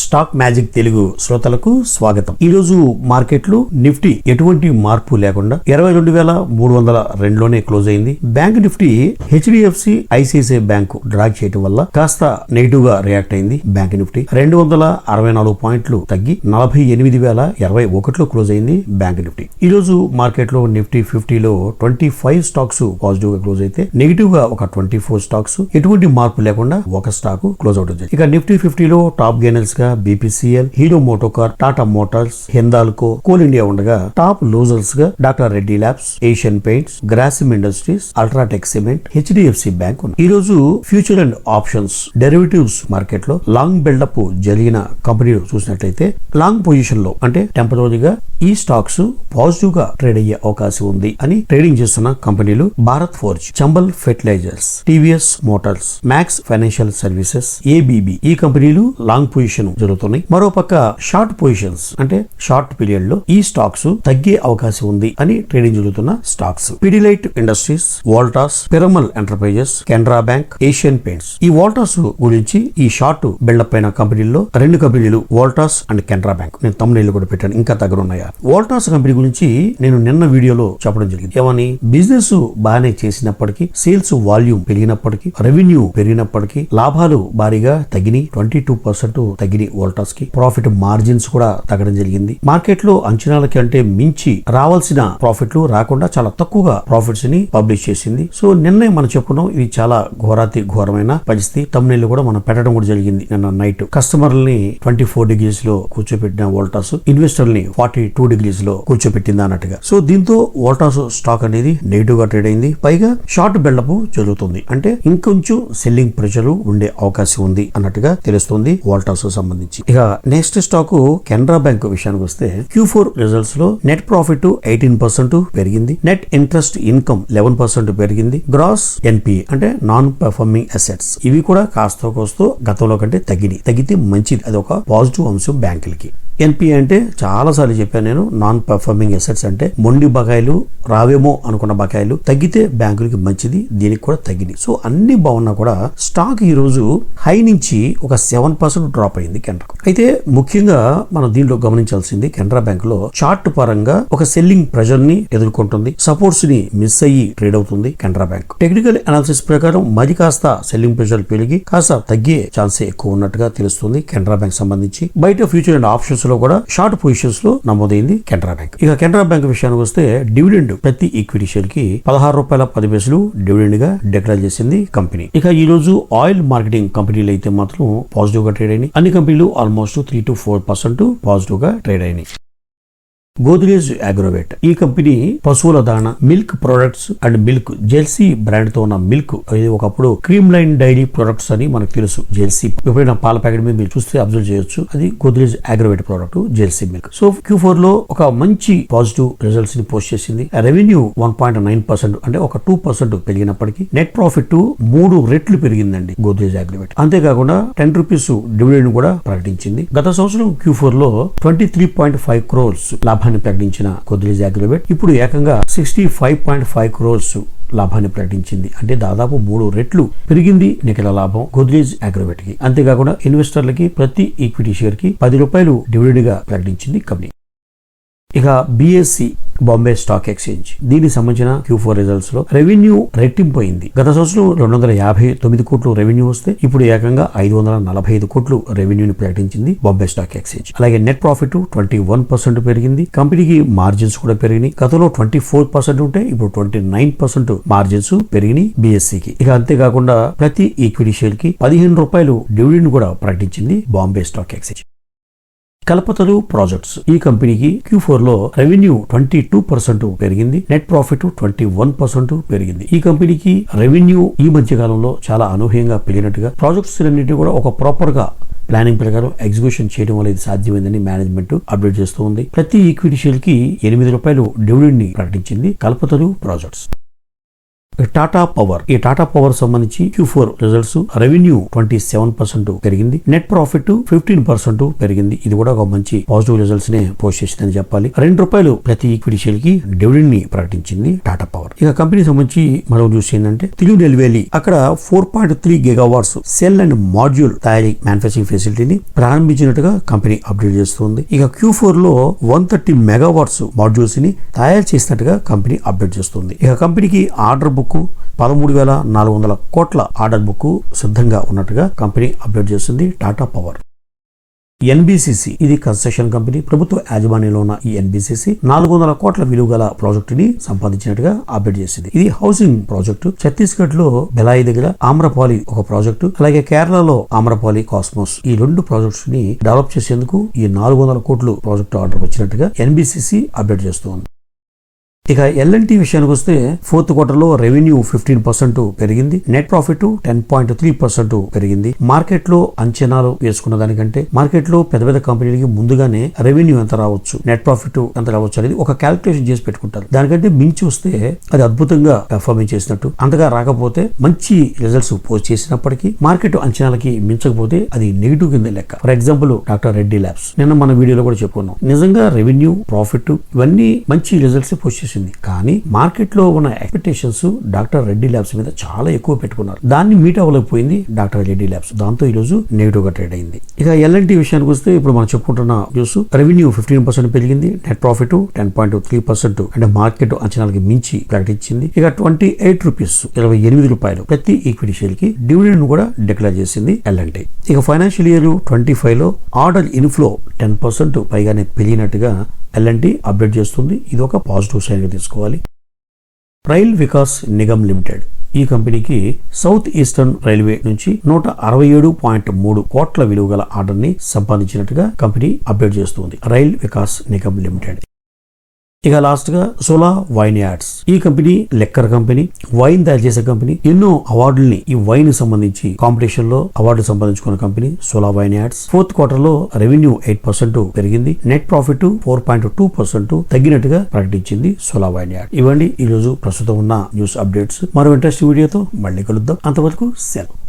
Stock magic Telugu శ్రోతలకు స్వాగతం. ఈ రోజు మార్కెట్లు నిఫ్టీ ఎటువంటి మార్పు లేకుండా 22,302లోనే క్లోజ్ అయింది. Bank Nifty HDFC ICICI bank drag చేయడం వల్ల కాస్త నెగిటివ్ గా రియాక్ట్ అయింది. బ్యాంక్ నిఫ్టీ 264 పాయింట్లు తగ్గి 48,021లో క్లోజ్ అయింది. బ్యాంక్ నిఫ్టీ ఈ రోజు మార్కెట్ లో నిఫ్టీ 50లో 25 స్టాక్స్ పాజిటివ్ గా క్లోజ్ అయితే నెగిటివ్ గా ఒక 24 స్టాక్స్ ఎటువంటి మార్పు లేకుండా ఒక స్టాక్ క్లోజ్ అవుట్ అయింది. ఇక నిఫ్టీ 50లో టాప్ గెయినర్స్ గా BPCL, Hero MotoCorp, Tata Motors, Hindalco, coal India ఉండగా టాప్ లూజర్స్ గా doctor Reddy labs, Asian paints, Grasim industries, UltraTech cement, HDFC bank ఉన్నాయి. ఈ రోజు future and options derivatives market లో లాంగ్ బిల్డప్ జరిగిన కంపెనీలు చూసినట్లయితే లాంగ్ పొజిషన్ లో అంటే టెంపరీగా ఈ స్టాక్స్ పాజిటివ్ గా ట్రేడ్ అయ్యే అవకాశం ఉంది అని ట్రేడింగ్ చేస్తున్న కంపెనీలు Bharat Forge, Chambal Fertilizers, TVS Motors, Max Financial Services, ABB ఈ కంపెనీలు లాంగ్ పొజిషన్ జరుగుతున్నాయి. మరోపక్క షార్ట్ పొజిషన్స్ అంటే షార్ట్ పీరియడ్ లో ఈ స్టాక్స్ తగ్గే అవకాశం ఉంది అని ట్రేడింగ్ జరుగుతున్న stocks Pidilite Industries, Voltas, Piramal Enterprises, Canara Bank, Asian Paints. ఈ వోల్టాస్ గురించి ఈ షార్ట్ బిల్డప్ అయిన కంపెనీల్లో రెండు కంపెనీలు వోల్టాస్ అండ్ కెనరా బ్యాంక్. నేను తమ్ముళ్ళు కూడా పెట్టాను, ఇంకా దగ్గర ఉన్నాయా. వోల్టాస్ కంపెనీ గురించి నేను నిన్న వీడియోలో చెప్పడం జరిగింది. ఏమని బిజినెస్ బాగానే చేసినప్పటికీ, సేల్స్ వాల్యూమ్ పెరిగినప్పటికీ, రెవెన్యూ పెరిగినప్పటికీ లాభాలు భారీగా తగ్గినాయి. 22% తగ్గినాయి వోల్టాస్ కి. ప్రాఫిట్ మార్జిన్స్ కూడా తగ్గడం జరిగింది. మార్కెట్ లో అంచనాల కంటే మించి రావాల్సిన ప్రాఫిట్లు రాకుండా చాలా తక్కువగా ప్రాఫిట్స్ ని పబ్లిష్ చేసింది. సో నిన్నే మనం చెప్పుకున్నాం, ఇది చాలా ఘోరమైన పరిస్థితి. తమ్ముళ్ళు కూడా మనం పెట్టడం కూడా జరిగింది నిన్న నైట్. కస్టమర్లని 24 degrees లో కూర్చోబెట్టిన వోల్టాస్ ఇన్వెస్టర్ని 42 degrees లో కూర్చోబెట్టింది అన్నట్టుగా. సో దీంతో వోల్టాస్ స్టాక్ అనేది నెగిటివ్ గా ట్రేడ్ అయింది. పైగా షార్ట్ బిల్డప్ జరుగుతుంది అంటే ఇంకొంచెం సెల్లింగ్ ప్రెషర్ ఉండే అవకాశం ఉంది అన్నట్టుగా తెలుస్తుంది వోల్టాస్ సంబంధించి. ఇక నెక్స్ట్ స్టాక్ కెనరా బ్యాంక్ విషయానికి వస్తే Q4 రిజల్ట్స్ లో నెట్ ప్రాఫిట్ 18% పెరిగింది. నెట్ ఇంట్రెస్ట్ ఇన్కమ్ 11% పెరిగింది. గ్రాస్ ఎన్పి అంటే నాన్ పర్ఫార్మింగ్ అసెట్స్ ఇవి కూడా కాస్త కోస్తో గతంలో కంటే తగ్గితే మంచిది. అది ఒక పాజిటివ్ అంశం బ్యాంకులకి. ఎన్పిఏ అంటే చాలా సార్లు చెప్పాను నేను, నాన్ పర్ఫార్మింగ్ అసెట్స్ అంటే మొండి బకాయిలు, రావేమో అనుకున్న బకాయిలు తగ్గితే బ్యాంకులకి మంచిది. దీనికి కూడా తగ్గింది. సో అన్ని బాగున్నా కూడా స్టాక్ ఈ రోజు హై నుంచి ఒక 7% డ్రాప్ అయింది కెనరా. అయితే ముఖ్యంగా మనం దీంట్లో గమనించాల్సింది కెనరా బ్యాంక్ లో చార్ట్ పరంగా ఒక సెల్లింగ్ ప్రెషర్ ని ఎదుర్కొంటుంది. సపోర్ట్స్ ని మిస్ అయ్యి ట్రేడ్ అవుతుంది కెనరా బ్యాంక్. టెక్నికల్ అనాలిసిస్ ప్రకారం మరి కాస్త సెల్లింగ్ ప్రెషర్ పెరిగి కాస్త తగ్గే ఛాన్సే ఎక్కువ ఉన్నట్టుగా తెలుస్తుంది కెనరా బ్యాంక్ సంబంధించి. బయట ఫ్యూచర్ అండ్ ఆప్షన్స్ లో కూడా షార్ట్ పొజిషన్స్ లో నమోదైంది కెనరా బ్యాంక్. ఇక కెనరా బ్యాంక్ విషయానికి వస్తే డివిడెండ్ ప్రతి ఈక్విటీ షేర్ కి ₹16.10 డివిడెండ్ గా డిక్లేర్ చేసింది కంపెనీ. ఇక ఈ రోజు ఆయిల్ మార్కెటింగ్ కంపెనీలు అయితే మాత్రం పాజిటివ్ గా ట్రేడ్ అయినాయి. అన్ని కంపెనీలు ఆల్మోస్ట్ 3 to 4% పాజిటివ్ గా ట్రేడ్ అయినాయి. గోద్రేజ్ అగ్రోవేట్ ఈ కంపెనీ పశువుల దాణ, milk products and milk jealousy brand తో ఉన్న మిల్క్, ఇది ఒకప్పుడు క్రీమ్ లైన్ డైరీ ప్రొడక్ట్స్ అని మనకు తెలుసు. జెల్సీ ఎప్పుడైనా పాల ప్యాకెట్ మీద మీరు చూస్తే అబ్జర్వ్ చేయొచ్చు, అది Godrej Agrovet product jealousy milk. So Q4 లో ఒక మంచి పాజిటివ్ రిజల్ట్స్ ని పోస్ట్ చేసింది. రెవెన్యూ 1.9% అంటే ఒక 2% పెరిగినప్పటికీ నెట్ ప్రాఫిట్ 3 రెట్లు పెరిగిందండి గోద్రేజ్ అగ్రోవేట్. అంతేకాకుండా ₹10 డివిడెండ్ కూడా ప్రకటించింది. గత సంవత్సరం Q4 లో 23.5 crores లాభాన్ని ప్రకటించిన గోద్రేజ్ అగ్రోవేట్ ఇప్పుడు ఏకంగా 65.5 crores లాభాన్ని ప్రకటించింది. అంటే దాదాపు 3 రెట్లు పెరిగింది నికర లాభం గోద్రేజ్ అగ్రోవేట్ కి. అంతేకాకుండా ఇన్వెస్టర్లకి ప్రతి ఈక్విటీ షేర్ కి ₹10 డివిడెండ్ గా ప్రకటించింది కంపెనీ. ఇక BSE బాంబే స్టాక్ ఎక్స్చేంజ్ దీనికి సంబంధించిన Q4 రిజల్ట్స్ లో రెవెన్యూ రెట్టింపోయింది. గత సంవత్సరం 259 కోట్లు రెవెన్యూ వస్తే ఇప్పుడు ఏకంగా 545 కోట్లు రెవెన్యూని ప్రకటించింది బాంబే స్టాక్ ఎక్స్చేంజ్. అలాగే నెట్ ప్రాఫిట్ 21% పెరిగింది. కంపెనీకి మార్జిన్స్ కూడా పెరిగినాయి. గతంలో 24% ఉంటే ఇప్పుడు 29% మార్జిన్స్ పెరిగినాయి BSE కి. ఇక అంతేకాకుండా ప్రతి ఈక్విటీ షేర్ కి ₹15 డివిడెండ్ కూడా ప్రకటించింది Bombay stock exchange. Kalpataru projects ఈ కంపెనీకి Q4 లో రెవెన్యూ 22% పెరిగింది. నెట్ ప్రాఫిట్ 21% పెరిగింది. ఈ కంపెనీకి రెవెన్యూ ఈ మధ్య కాలంలో చాలా అనూహ్యంగా పెరిగినట్టుగా ప్రాజెక్ట్స్ అన్నింటినీ కూడా ఒక ప్రాపర్ గా ప్లానింగ్ ప్రకారం ఎగ్జిక్యూషన్ చేయడం వల్ల ఇది సాధ్యమైందని మేనేజ్మెంట్ అప్డేట్ చేస్తూ ఉంది. ప్రతి ఈక్విటీ షేర్ కి ₹8 డివిడెండ్ ని ప్రకటించింది కల్పతరు ప్రాజెక్ట్స్. టాటా పవర్. ఈ టాటా పవర్ సంబంధించి Q4 రిజల్ట్స్ రెవెన్యూ 27% పెరిగింది, నెట్ ప్రాఫిట్ 15% పెరిగింది. ఇది కూడా ఒక మంచి పాజిటివ్ రిజల్ట్స్ నే పోస్ట్ చేసిందని చెప్పాలి. ₹2 ప్రతి ఈక్విటీ షేర్ కి డివిడెండ్ ని ప్రకటించింది టాటా పవర్. ఇక కంపెనీ సంబంధించి మరో న్యూస్ ఏంటంటే తిరునెల్వేలి అక్కడ 4.3 గీగావాట్స్ సెల్ అండ్ మాడ్యూల్ తయారీ మ్యానుఫ్యాక్చరింగ్ ఫెసిలిటీని ప్రారంభించినట్టుగా కంపెనీ అప్డేట్ చేస్తుంది. ఇక Q4 లో 130 మెగావాట్స్ మాడ్యూల్స్ ని తయారు చేసినట్టుగా కంపెనీ అప్డేట్ చేస్తుంది. ఇక కంపెనీకి ఆర్డర్ బుక్ 13,400 కోట్ల ఆర్డర్ బుక్ సిద్ధంగా ఉన్నట్టుగా కంపెనీ అప్డేట్ చేస్తుంది టాటా పవర్. NBCC ఇది కన్స్ట్రక్షన్ కంపెనీ. ప్రభుత్వ యాజమాన్యంలో ఉన్న ఈ NBCC 400 కోట్ల విలువ గల ప్రాజెక్టు ని సంపాదించినట్టుగా అప్డేట్ చేసింది. ఇది హౌసింగ్ ప్రాజెక్టు. ఛత్తీస్గఢ్ లో బెలాయి దగ్గర ఆమ్రపాలి ఒక ప్రాజెక్టు, అలాగే కేరళలో ఆమ్రపాలి కాస్మోస్, ఈ 2 ప్రాజెక్ట్స్ ని డెవలప్ చేసేందుకు ఈ 400 కోట్లు ప్రాజెక్టు ఆర్డర్ వచ్చినట్టుగా NBCC అప్డేట్ చేస్తుంది. ఇక L&T విషయానికి వస్తే ఫోర్త్ క్వార్టర్ లో రెవెన్యూ 15% పెరిగింది, నెట్ ప్రాఫిట్ 10.3% పెరిగింది. మార్కెట్ లో అంచనాలు వేసుకున్న దానికంటే మార్కెట్ లో పెద్ద పెద్ద కంపెనీలకి ముందుగానే రెవెన్యూ ఎంత రావచ్చు, నెట్ ప్రాఫిట్ ఎంత రావచ్చు అనేది ఒక క్యాలిక్యులేషన్ చేసి పెట్టుకుంటారు. దానికంటే మించి వస్తే అది అద్భుతంగా పెర్ఫార్మెన్స్ చేసినట్టు, అంతగా రాకపోతే మంచి రిజల్ట్స్ పోస్ట్ చేసినప్పటికీ మార్కెట్ అంచనాలకి మించకపోతే అది నెగిటివ్ కింద లెక్క. For example doctor Reddy labs, నిన్న మన వీడియోలో కూడా చెప్పుకున్నాం. నిజంగా రెవెన్యూ ప్రాఫిట్ ఇవన్నీ మంచి రిజల్ట్స్ పోస్ట్ చేసి కానీ మార్కెట్ లో ఉన్న ఎక్స్పెక్టేషన్స్ డాక్టర్ రెడ్డి ల్యాబ్స్ మీద చాలా ఎక్కువ పెట్టుకున్నారు. దాన్ని మీట్ అవ్వలేకపోయింది డాక్టర్ రెడ్డి ల్యాబ్స్. దాంతో ఈ రోజు నెగిటివ్ గా ట్రేడ్ అయింది. ఇక L&T విషయానికి వస్తే ఇప్పుడు మనం చెప్పుకుంటున్న న్యూస్ రెవెన్యూ 15% పెరిగింది, నెట్ ప్రాఫిట్ 10.3% అంటే మార్కెట్ అంచనాలకి మించి ప్రకటించింది. ఇక ₹28 ప్రతి ఈక్విటీ షేర్ కి డివిడెండ్ కూడా డిక్లేర్ చేసింది L&T. ఇక ఫైనాన్షియల్ ఇయర్ 25 లో ఆర్డర్ ఇన్ఫ్లో 10% పైగానే పెరిగినట్టుగా L&T అప్డేట్ చేస్తుంది. ఇది ఒక పాజిటివ్ సైన్ గా తీసుకోవాలి. రైల్ వికాస్ నిగమ్ లిమిటెడ్ ఈ కంపెనీకి సౌత్ ఈస్టర్న్ రైల్వే నుంచి 167.3 కోట్ల విలువ గల ఆర్డర్ ని సంపాదించినట్టుగా కంపెనీ అప్డేట్ చేస్తుంది. Rail Vikas Nigam limited. ఇక లాస్ట్ గా సోలా వైన్ యార్డ్స్ ఈ కంపెనీ లెక్కర్ కంపెనీ, వైన్ తయారు చేసే కంపెనీ. ఎన్నో అవార్డుల్ని ఈ వైన్ సంబంధించి కాంపిటీషన్ లో అవార్డు సంపాదించుకున్న company Sula vineyards. Fourth quarter లో రెవెన్యూ 8% పెరిగింది, నెట్ ప్రాఫిట్ 4.2% తగ్గినట్టుగా ప్రకటించింది సోలా వైన్ యార్డ్. ఇవ్వండి ఈ రోజు ప్రస్తుతం ఉన్న న్యూస్ అప్డేట్స్. మరో ఇంట్రెస్టింగ్ వీడియోతో మళ్ళీ కలుద్దాం. అంతవరకు సెలవు.